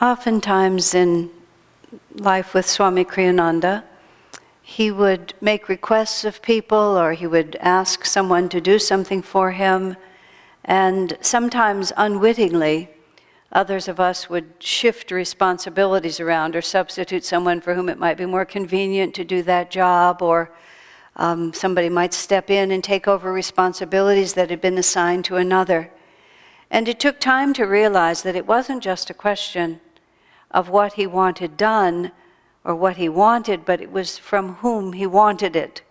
Oftentimes in life with Swami Kriyananda, he would make requests of people, or he would ask someone to do something for him, and sometimes unwittingly, others of us would shift responsibilities around or substitute someone for whom it might be more convenient to do that job, or somebody might step in and take over responsibilities that had been assigned to another. And it took time to realize that it wasn't just a question of what he wanted done or what he wanted, but it was from whom he wanted it.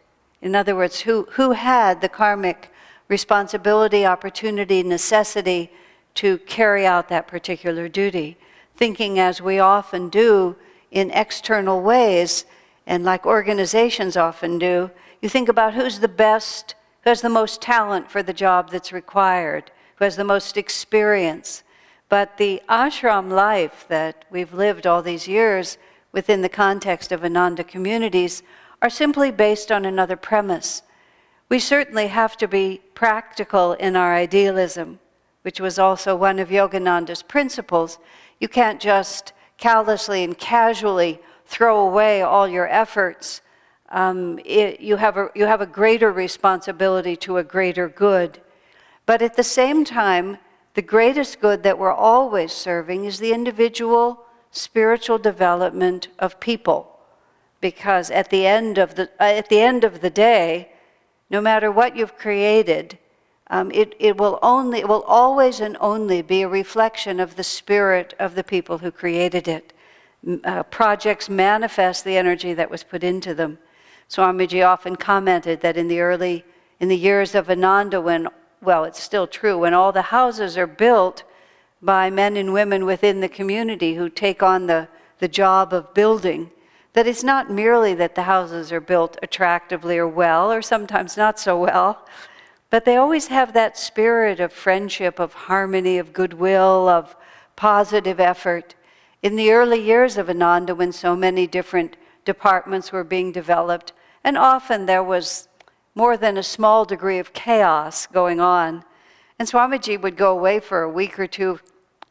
In other words, who had the karmic responsibility, opportunity, necessity to carry out that particular duty. Thinking, as we often do, in external ways, and like organizations often do, you think about who's the best, who has the most talent for the job that's required, who has the most experience. But the ashram life that we've lived all these years within the context of Ananda communities are simply based on another premise. We certainly have to be practical in our idealism, which was also one of Yogananda's principles. You can't just callously and casually throw away all your efforts. You have a greater responsibility to a greater good. But at the same time, the greatest good that we're always serving is the individual spiritual development of people. Because at the end of the day, no matter what you've created, it will always and only be a reflection of the spirit of the people who created it. Projects manifest the energy that was put into them. Swamiji often commented that in the years of Ananda, when, well, it's still true, when all the houses are built by men and women within the community who take on the job of building, that it's not merely that the houses are built attractively or well, or sometimes not so well, but they always have that spirit of friendship, of harmony, of goodwill, of positive effort. In the early years of Ananda, when so many different departments were being developed, and often there was more than a small degree of chaos going on, and Swamiji would go away for a week or two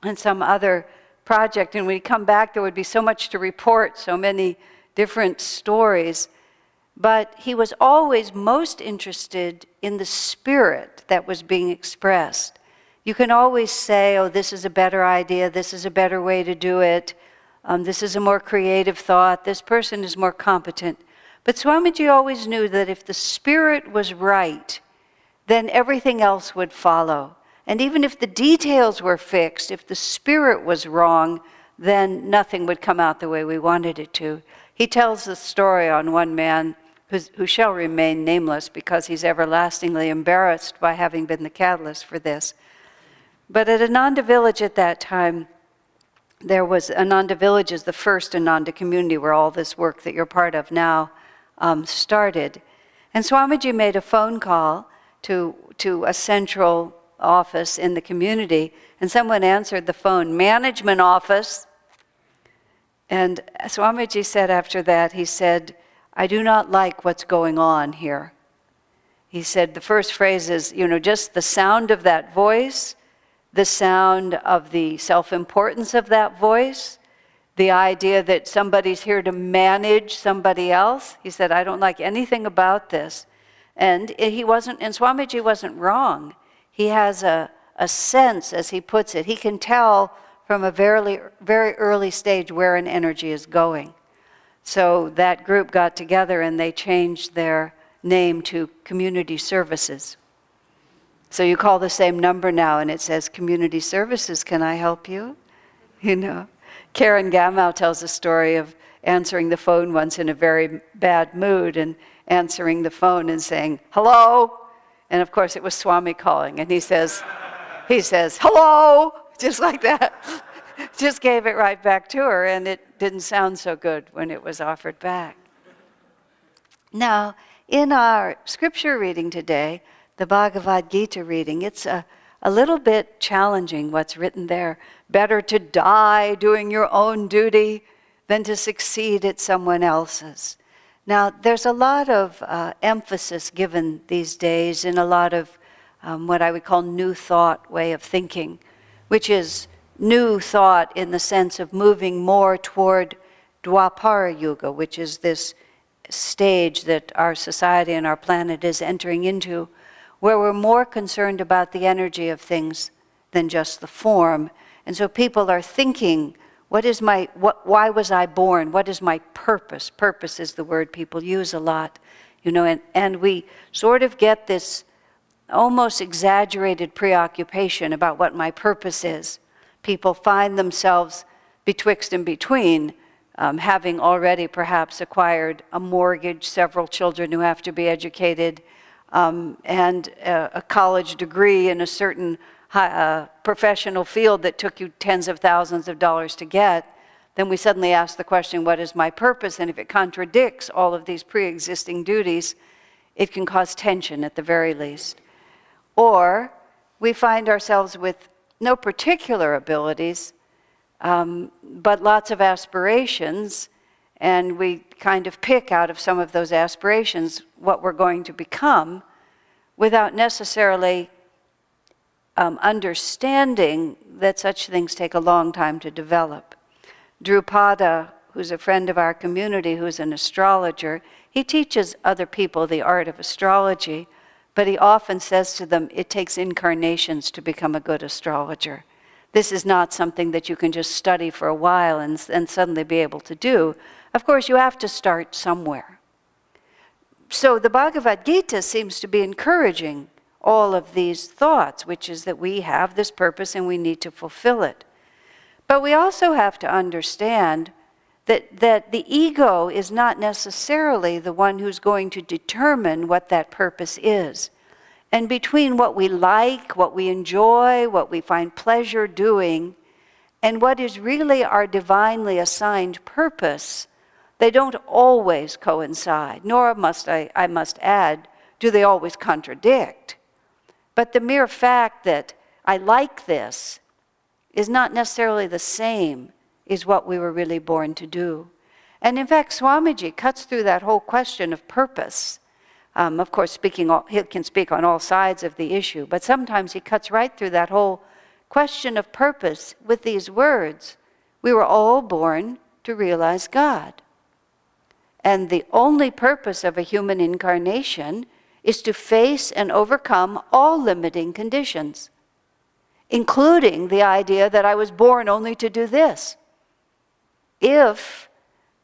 on some other project, and when he'd come back, there would be so much to report, so many different stories. But he was always most interested in the spirit that was being expressed. You can always say, oh, this is a better idea, this is a better way to do it, this is a more creative thought, this person is more competent. But Swamiji always knew that if the spirit was right, then everything else would follow. And even if the details were fixed, if the spirit was wrong, then nothing would come out the way we wanted it to. He tells the story on one man who shall remain nameless because he's everlastingly embarrassed by having been the catalyst for this. But at Ananda Village at that time, there was, Ananda Village is the first Ananda community where all this work that you're part of now started. And Swamiji made a phone call to a central office in the community, and someone answered the phone, management office. And Swamiji said after that, he said, I do not like what's going on here. He said the first phrase is, just the sound of that voice, the sound of the self-importance of that voice, the idea that somebody's here to manage somebody else. He said, I don't like anything about this. And Swamiji wasn't wrong. He has a sense, as he puts it. He can tell from a very, very early stage where an energy is going. So that group got together and they changed their name to Community Services. So you call the same number now and it says, Community Services, can I help you? Karen Gamow tells a story of answering the phone once in a very bad mood and answering the phone and saying, hello? And of course it was Swami calling, and he says, hello, just like that. Just gave it right back to her, and it didn't sound so good when it was offered back. Now, in our scripture reading today, the Bhagavad Gita reading, it's a little bit challenging what's written there. Better to die doing your own duty than to succeed at someone else's. Now, there's a lot of emphasis given these days in a lot of what I would call new thought way of thinking, which is new thought in the sense of moving more toward Dwapara Yuga, which is this stage that our society and our planet is entering into, where we're more concerned about the energy of things than just the form. And so people are thinking, why was I born? What is my purpose? Purpose is the word people use a lot, and we sort of get this almost exaggerated preoccupation about what my purpose is. People find themselves betwixt and between, having already perhaps acquired a mortgage, several children who have to be educated, and a college degree in a certain professional field that took you tens of thousands of dollars to get. Then we suddenly ask the question, what is my purpose? And if it contradicts all of these pre-existing duties, it can cause tension at the very least. Or we find ourselves with no particular abilities, but lots of aspirations, and we kind of pick out of some of those aspirations what we're going to become without necessarily understanding that such things take a long time to develop. Drupada, who's a friend of our community, who's an astrologer, he teaches other people the art of astrology, but he often says to them, it takes incarnations to become a good astrologer. This is not something that you can just study for a while and suddenly be able to do. Of course, you have to start somewhere. So the Bhagavad Gita seems to be encouraging all of these thoughts, which is that we have this purpose and we need to fulfill it. But we also have to understand that the ego is not necessarily the one who's going to determine what that purpose is. And between what we like, what we enjoy, what we find pleasure doing, and what is really our divinely assigned purpose, they don't always coincide, nor I must add, do they always contradict. But the mere fact that I like this is not necessarily the same as what we were really born to do. And in fact, Swamiji cuts through that whole question of purpose. Of course, he can speak on all sides of the issue, but sometimes he cuts right through that whole question of purpose with these words. We were all born to realize God. And the only purpose of a human incarnation is to face and overcome all limiting conditions, including the idea that I was born only to do this. If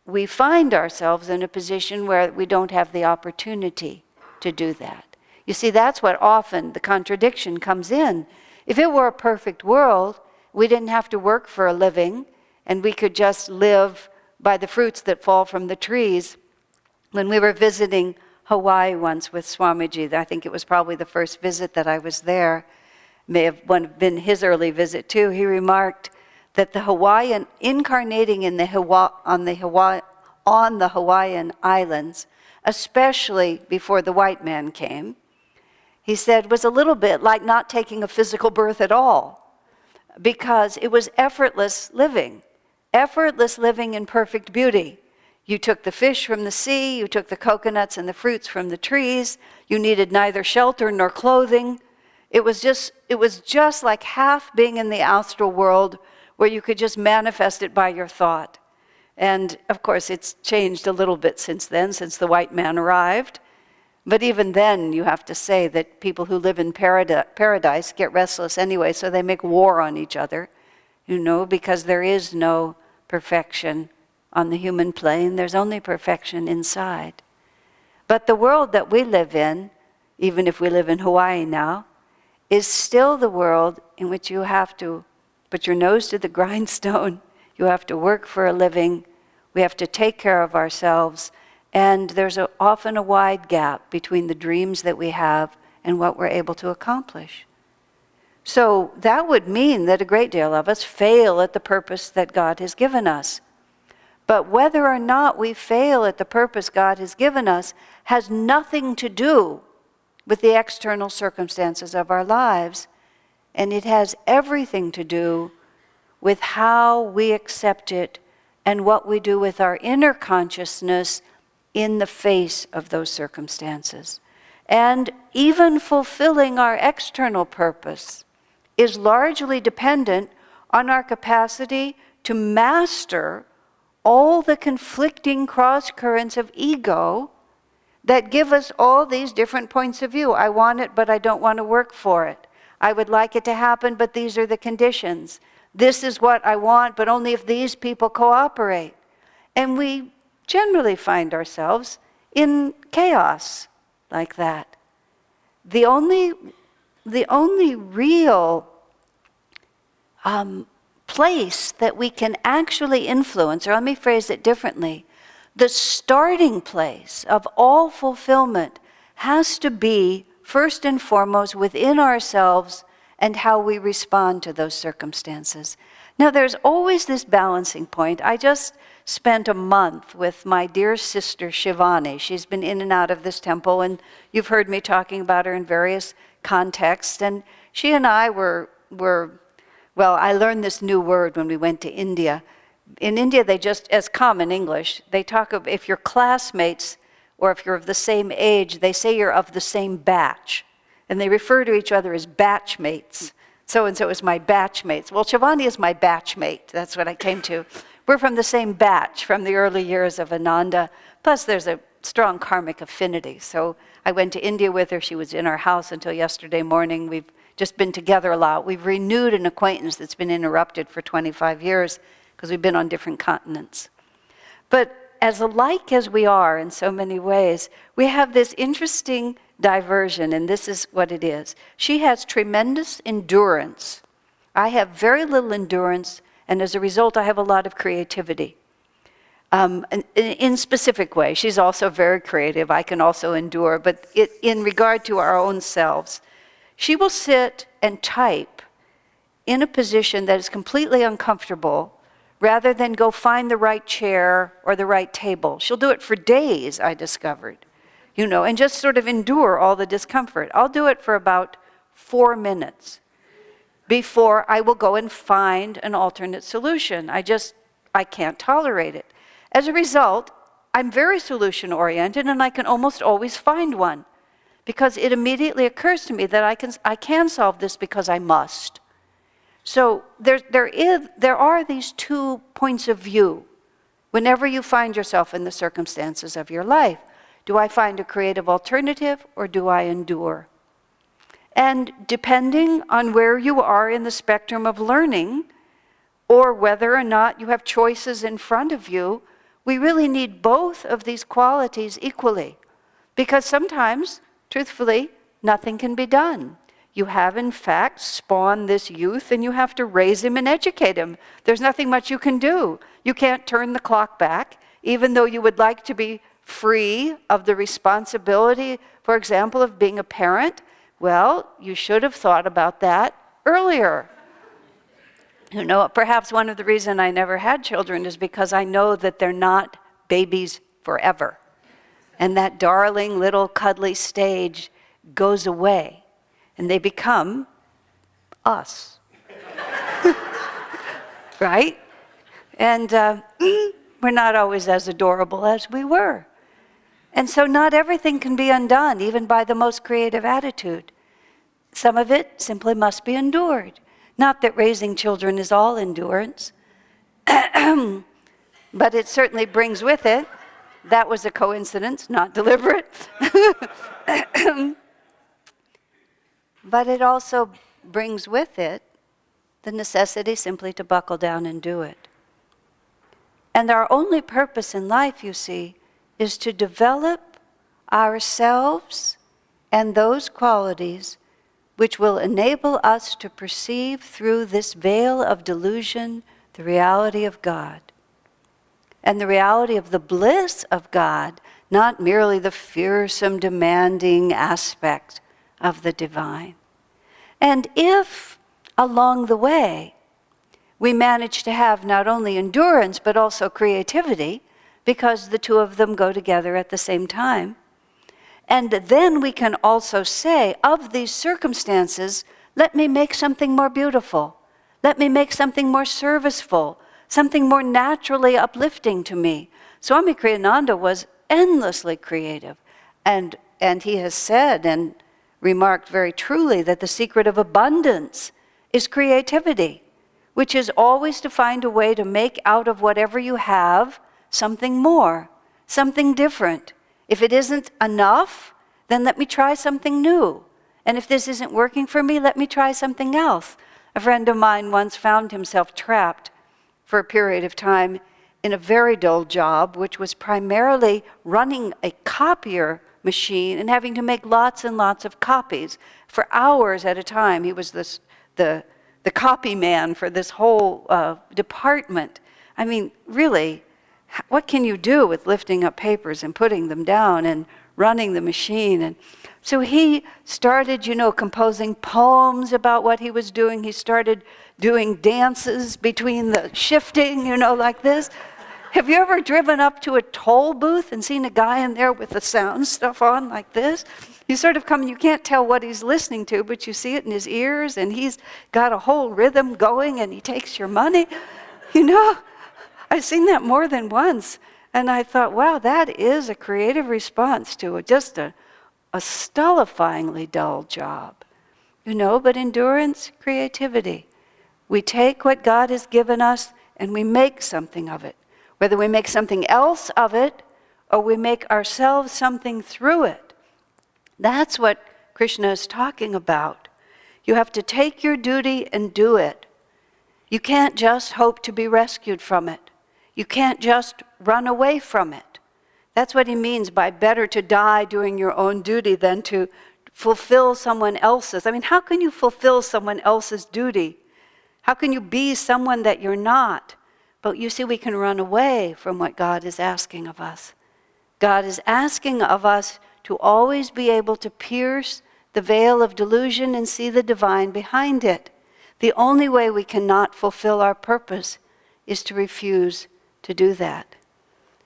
we find ourselves in a position where we don't have the opportunity to do that. You see, that's what often the contradiction comes in. If it were a perfect world, we didn't have to work for a living, and we could just live by the fruits that fall from the trees. When we were visiting Hawaii once with Swamiji, I think it was probably the first visit that I was there, may have been his early visit too, he remarked that the Hawaiian, incarnating in on the Hawaiian Islands, especially before the white man came, he said was a little bit like not taking a physical birth at all, because it was effortless living in perfect beauty. You took the fish from the sea, you took the coconuts and the fruits from the trees, you needed neither shelter nor clothing. It was just like half being in the astral world, where you could just manifest it by your thought. And of course, it's changed a little bit since then, since the white man arrived. But even then, you have to say that people who live in paradise get restless anyway, so they make war on each other, because there is no perfection on the human plane. There's only perfection inside. But the world that we live in, even if we live in Hawaii now, is still the world in which you have to put your nose to the grindstone. You have to work for a living. We have to take care of ourselves. And there's often a wide gap between the dreams that we have and what we're able to accomplish. So that would mean that a great deal of us fail at the purpose that God has given us. But whether or not we fail at the purpose God has given us has nothing to do with the external circumstances of our lives. And it has everything to do with how we accept it and what we do with our inner consciousness in the face of those circumstances. And even fulfilling our external purpose is largely dependent on our capacity to master all the conflicting cross currents of ego that give us all these different points of view. I want it, but I don't want to work for it. I would like it to happen, but these are the conditions. This is what I want, but only if these people cooperate. And we generally find ourselves in chaos like that. The only real place that we can actually influence, or let me phrase it differently, the starting place of all fulfillment has to be, first and foremost, within ourselves and how we respond to those circumstances. Now, there's always this balancing point. I just spent a month with my dear sister Shivani. She's been in and out of this temple, and you've heard me talking about her in various contexts. And she and I were well, I learned this new word when we went to India. In India, they just, as common English, they talk of if you're classmates or if you're of the same age, they say you're of the same batch. And they refer to each other as batchmates. So-and-so is my batchmates. Well, Shivani is my batchmate. That's what I came to. We're from the same batch from the early years of Ananda. Plus, there's a strong karmic affinity. So I went to India with her. She was in our house until yesterday morning. We've just been together a lot. We've renewed an acquaintance that's been interrupted for 25 years because we've been on different continents. But as alike as we are in so many ways, we have this interesting diversion, and this is what it is. She has tremendous endurance. I have very little endurance, and as a result, I have a lot of creativity. In specific ways. She's also very creative. I can also endure, but in regard to our own selves, she will sit and type in a position that is completely uncomfortable rather than go find the right chair or the right table. She'll do it for days, I discovered, and just sort of endure all the discomfort. I'll do it for about 4 minutes before I will go and find an alternate solution. I can't tolerate it. As a result, I'm very solution-oriented, and I can almost always find one because it immediately occurs to me that I can solve this because I must. So there are these 2 points of view whenever you find yourself in the circumstances of your life. Do I find a creative alternative, or do I endure? And depending on where you are in the spectrum of learning, or whether or not you have choices in front of you, we really need both of these qualities equally. Because sometimes, truthfully, nothing can be done. You have, in fact, spawned this youth, and you have to raise him and educate him. There's nothing much you can do. You can't turn the clock back, even though you would like to be free of the responsibility, for example, of being a parent. Well, you should have thought about that earlier. Perhaps one of the reasons I never had children is because I know that they're not babies forever. And that darling little cuddly stage goes away, and they become us. Right? And we're not always as adorable as we were. And so not everything can be undone, even by the most creative attitude. Some of it simply must be endured. Not that raising children is all endurance, but it certainly brings with it, that was a coincidence, not deliberate. But it also brings with it the necessity simply to buckle down and do it. And our only purpose in life, you see, is to develop ourselves and those qualities which will enable us to perceive through this veil of delusion the reality of God. And the reality of the bliss of God, not merely the fearsome, demanding aspect of the divine. And if, along the way, we manage to have not only endurance, but also creativity, because the 2 of them go together at the same time, and then we can also say, of these circumstances, let me make something more beautiful. Let me make something more serviceful, something more naturally uplifting to me. Swami Kriyananda was endlessly creative. And he has said and remarked very truly that the secret of abundance is creativity. which is always to find a way to make out of whatever you have something more, something different. If it isn't enough, then let me try something new. And if this isn't working for me, let me try something else. A friend of mine once found himself trapped for a period of time in a very dull job, which was primarily running a copier machine and having to make lots and lots of copies for hours at a time. He was the copy man for this whole department. I mean, really, what can you do with lifting up papers and putting them down and running the machine? And so he started, composing poems about what he was doing. He started doing dances between the shifting, like this. Have you ever driven up to a toll booth and seen a guy in there with the sound stuff on like this? You sort of come, you can't tell what he's listening to, but you see it in his ears, and he's got a whole rhythm going, and he takes your money. I've seen that more than once. And I thought, wow, that is a creative response to just a stultifyingly dull job. But endurance, creativity. We take what God has given us and we make something of it. Whether we make something else of it or we make ourselves something through it. That's what Krishna is talking about. You have to take your duty and do it. You can't just hope to be rescued from it. You can't just run away from it. That's what he means by better to die doing your own duty than to fulfill someone else's. I mean, how can you fulfill someone else's duty? How can you be someone that you're not? But you see, we can run away from what God is asking of us. God is asking of us to always be able to pierce the veil of delusion and see the divine behind it. The only way we cannot fulfill our purpose is to refuse to do that.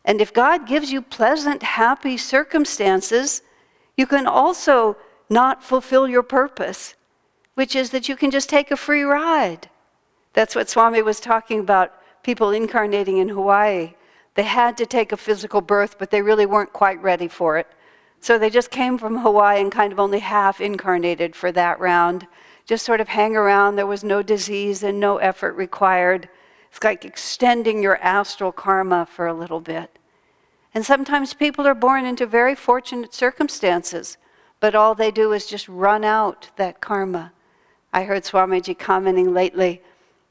And if God gives you pleasant, happy circumstances, you can also not fulfill your purpose, which is that you can just take a free ride. That's what Swami was talking about, people incarnating in Hawaii. They had to take a physical birth, but they really weren't quite ready for it. So they just came from Hawaii and kind of only half incarnated for that round. Just sort of hang around. There was no disease and no effort required. It's like extending your astral karma for a little bit. And sometimes people are born into very fortunate circumstances, but all they do is just run out that karma. I heard Swamiji commenting lately.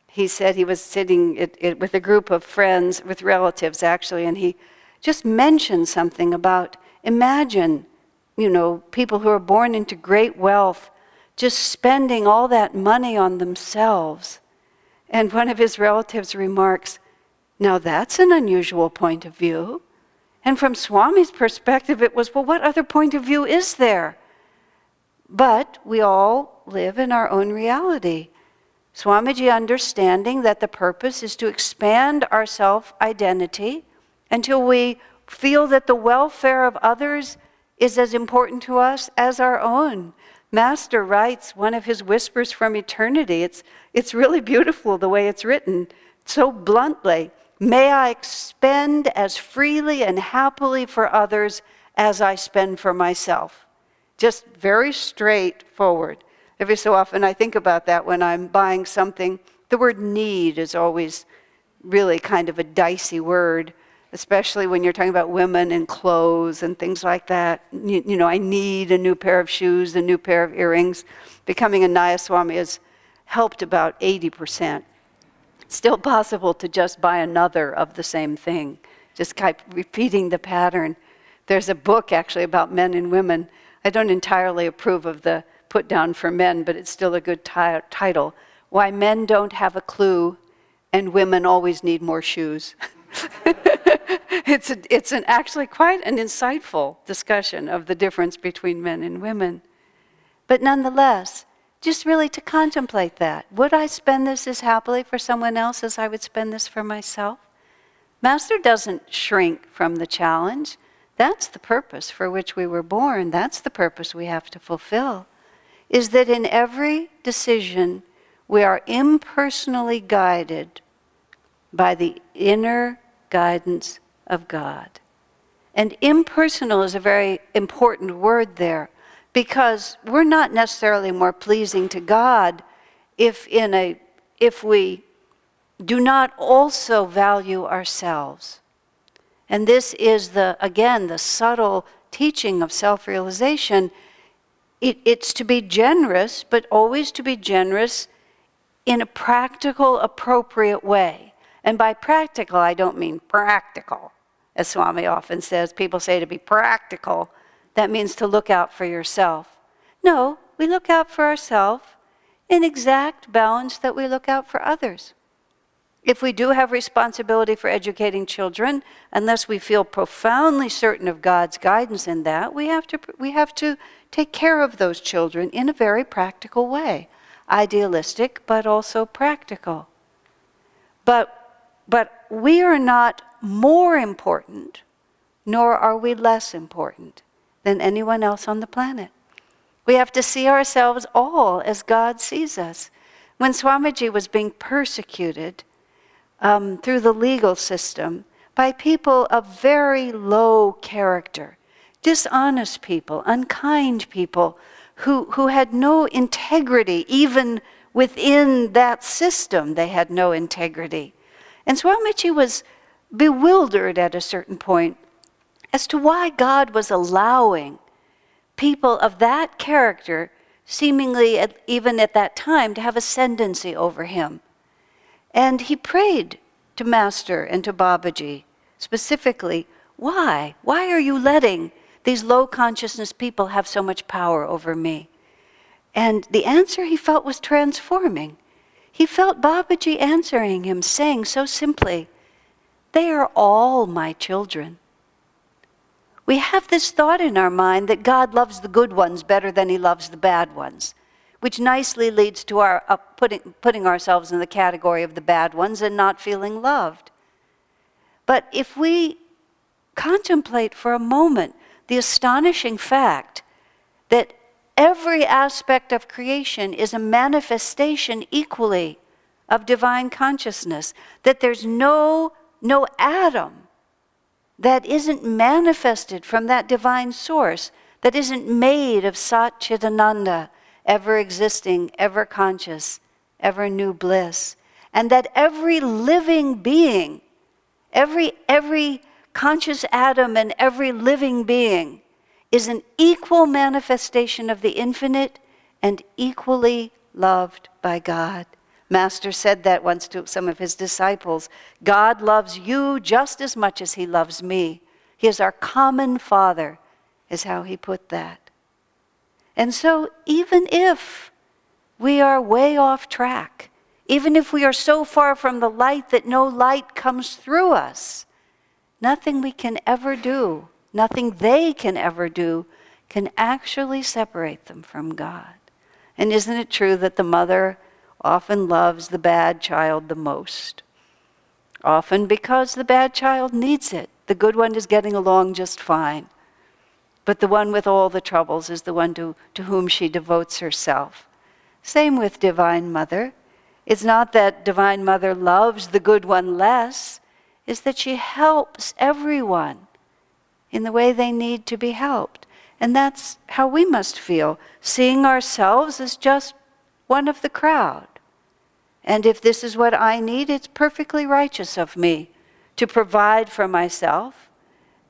He said he was sitting with a group of friends, with relatives actually, and he just mentioned something about, imagine, people who are born into great wealth just spending all that money on themselves. And one of his relatives remarks, now that's an unusual point of view. And from Swami's perspective, it was, well, what other point of view is there? But we all live in our own reality. Swamiji understanding that the purpose is to expand our self-identity until we feel that the welfare of others is as important to us as our own. Master writes one of his whispers from eternity. It's really beautiful the way it's written, so bluntly. May I expend as freely and happily for others as I spend for myself. Just very straightforward. Every so often I think about that when I'm buying something. The word need is always really kind of a dicey word, especially when you're talking about women and clothes and things like that. I need a new pair of shoes, a new pair of earrings. Becoming a Nayaswami has helped about 80%. It's still possible to just buy another of the same thing, just keep repeating the pattern. There's a book actually about men and women. I don't entirely approve of the put down for men, but it's still a good title. Why Men Don't Have a Clue and Women Always Need More Shoes. It's actually quite an insightful discussion of the difference between men and women. But nonetheless, just really to contemplate that. Would I spend this as happily for someone else as I would spend this for myself? Master doesn't shrink from the challenge. That's the purpose for which we were born. That's the purpose we have to fulfill. Is that in every decision we are impersonally guided by the inner guidance of God. And impersonal is a very important word there, because we're not necessarily more pleasing to God if we do not also value ourselves. And this is again, the subtle teaching of self-realization. It's to be generous, but always to be generous in a practical, appropriate way. And by practical, I don't mean practical, as Swami often says. People say to be practical, that means to look out for yourself. No, we look out for ourselves in exact balance that we look out for others. If we do have responsibility for educating children, unless we feel profoundly certain of God's guidance in that, we have to take care of those children in a very practical way. Idealistic, but also practical. But we are not more important, nor are we less important than anyone else on the planet. We have to see ourselves all as God sees us. When Swamiji was being persecuted through the legal system by people of very low character, dishonest people, unkind people, who had no integrity, even within that system they had no integrity. And Swamiji was bewildered at a certain point as to why God was allowing people of that character, seemingly even at that time, to have ascendancy over him. And he prayed to Master and to Babaji, specifically, why? Why are you letting these low consciousness people have so much power over me? And the answer he felt was transforming. He felt Babaji answering him, saying so simply, they are all my children. We have this thought in our mind that God loves the good ones better than he loves the bad ones, which nicely leads to our putting ourselves in the category of the bad ones and not feeling loved. But if we contemplate for a moment the astonishing fact that every aspect of creation is a manifestation equally of divine consciousness, that there's no atom that isn't manifested from that divine source, that isn't made of Sat Chit Ananda, ever existing, ever conscious, ever new bliss. And that every living being, every conscious atom and every living being is an equal manifestation of the infinite and equally loved by God. Master said that once to some of his disciples. God loves you just as much as he loves me. He is our common Father, is how he put that. And so even if we are way off track, even if we are so far from the light that no light comes through us, nothing we can ever do, nothing they can ever do, can actually separate them from God. And isn't it true that the mother often loves the bad child the most? Often because the bad child needs it. The good one is getting along just fine. But the one with all the troubles is the one to whom she devotes herself. Same with Divine Mother. It's not that Divine Mother loves the good one less, it's that she helps everyone in the way they need to be helped. And that's how we must feel, seeing ourselves as just one of the crowd. And if this is what I need, it's perfectly righteous of me to provide for myself,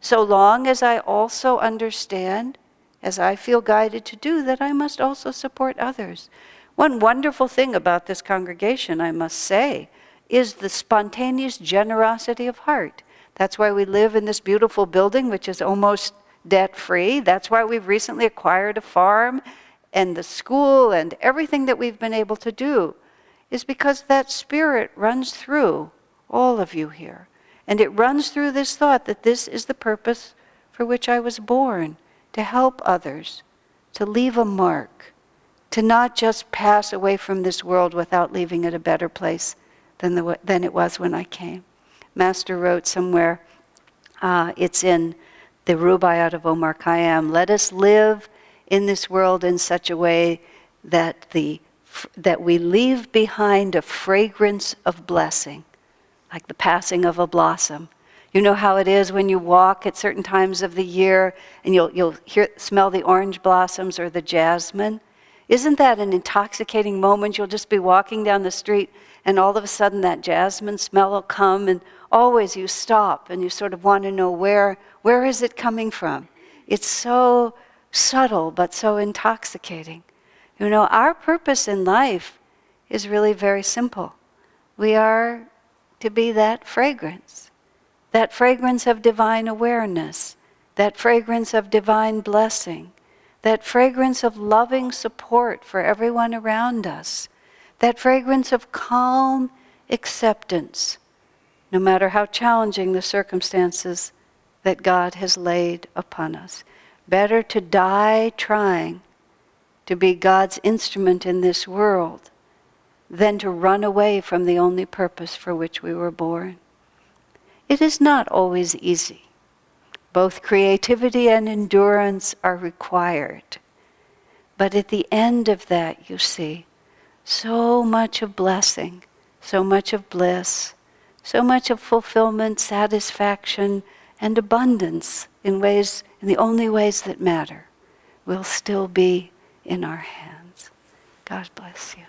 so long as I also understand, as I feel guided to do, that I must also support others. One wonderful thing about this congregation, I must say, is the spontaneous generosity of heart. That's why we live in this beautiful building, which is almost debt-free. That's why we've recently acquired a farm, and the school, and everything that we've been able to do is because that spirit runs through all of you here. And it runs through this thought that this is the purpose for which I was born, to help others, to leave a mark, to not just pass away from this world without leaving it a better place than it was when I came. Master wrote somewhere, it's in the Rubaiyat of Omar Khayyam, let us live in this world in such a way that we leave behind a fragrance of blessing, like the passing of a blossom. You know how it is when you walk at certain times of the year and you'll smell the orange blossoms or the jasmine? Isn't that an intoxicating moment? You'll just be walking down the street and all of a sudden that jasmine smell will come, and always you stop and you sort of want to know where is it coming from? It's so subtle but so intoxicating. You know, our purpose in life is really very simple. We are to be that fragrance of divine awareness, that fragrance of divine blessing, that fragrance of loving support for everyone around us, that fragrance of calm acceptance, no matter how challenging the circumstances that God has laid upon us. Better to die trying to be God's instrument in this world than to run away from the only purpose for which we were born. It is not always easy. Both creativity and endurance are required. But at the end of that, you see, so much of blessing, so much of bliss, so much of fulfillment, satisfaction, and abundance in the only ways that matter will still be in our hands. God bless you.